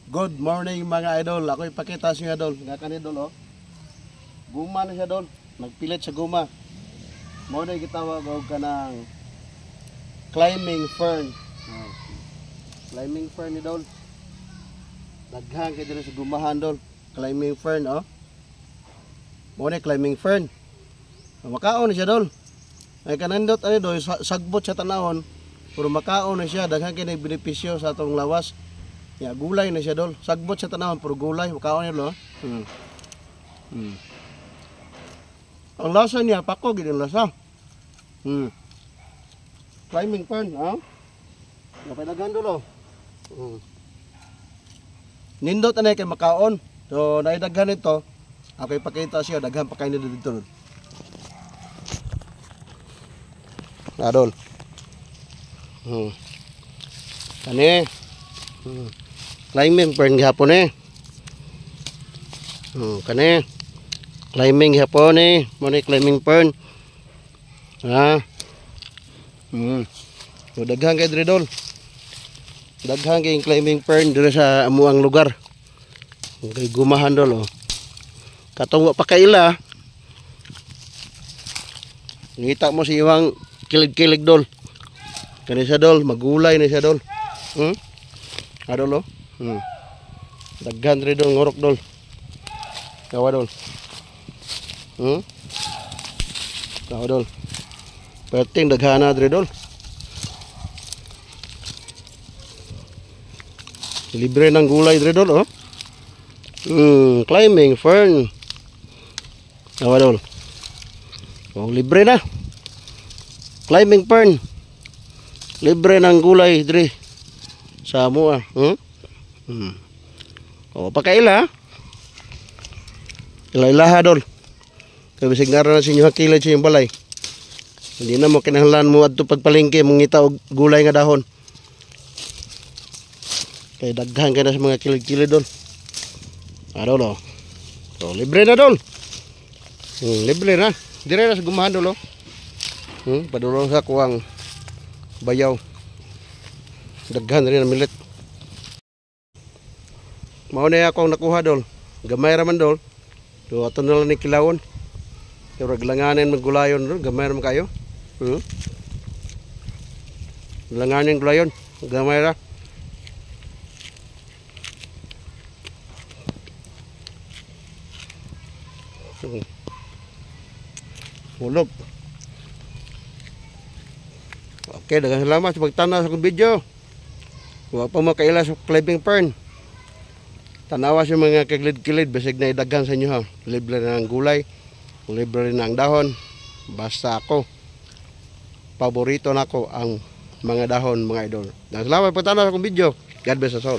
Good morning mga idol. Ako ipakita sa inyo idol. Nga kan idol oh. Guma na siya idol. Nagpilit sa guma. Mo na gitawag og kanang climbing fern. Climbing fern idol. Daghang kay diri sa gumahan idol. Climbing fern oh. Mo na climbing fern. Makaon na siya idol. Ay kanandot ani do sagbot sa tanahon. Puro makaon na siya. Daghang kay benepisyo sa atong lawas. Ya, gulay na siya dol. Sagbot sa tanawon puro gulay, makaon niya lo. Ang lasa niya pako gid ang lasa. Climbing fern, ha? Napadagan dolo. Nindot anay kay makaon. So naidaghan ito. Ako ipakita siya daghan pa kay dito. Adol. Kani. Climbing fern gihapon kani climbing gihapon mo ni climbing fern ha daghan kay diri dol, daghan kay climbing fern diri sa amuang lugar kay gumahan dol oh. Katong wa pa kaila ngita mo si iwang kilig-kilig dol kani siya dol, magulay na siya dol adol oh. Daghan rin dol, ngorok dol. Kawa dol. Kawa dol. Perting daghana rin dol. Libre ng gulay rin dol oh. Climbing fern. Kawa dol. Oh, libre na. Climbing fern. Libre ng gulay diri sa mua. O pakaila. Ila-ilaha dol. Kaya bisig nga na sa inyo hakilay sa inyong balay. Hindi na mo kinahanglan mo adto pagpalengke mong ngita og gulay nga dahon. Kaya daghan ka na sa mga kilid-kilid dol. Dol oh. So libre na dol. Libre na. Dire na sa gumahan dol oh. Padulong sa kuwang bayaw. Daghan rin ang milit. Mao na akong nakuha dol. Gamay raman dol. Do ato na lang ni kilawon. Pero glanganin maggulayon dol, gamay raman kayo. Langanin gulayon, gamay ra. Hulog. Okay, daghang salamat sa pagtanaw sa akong video. Wa pa makaila sa climbing fern. Tanawa sa mga kagilid-kilid basig na idaghan sa inyo ha. Libre na ang gulay, libre na ang dahon. Basta ako paborito nako ang mga dahon mga idol. Salamat pagtanaw sa akong video. God bless us all.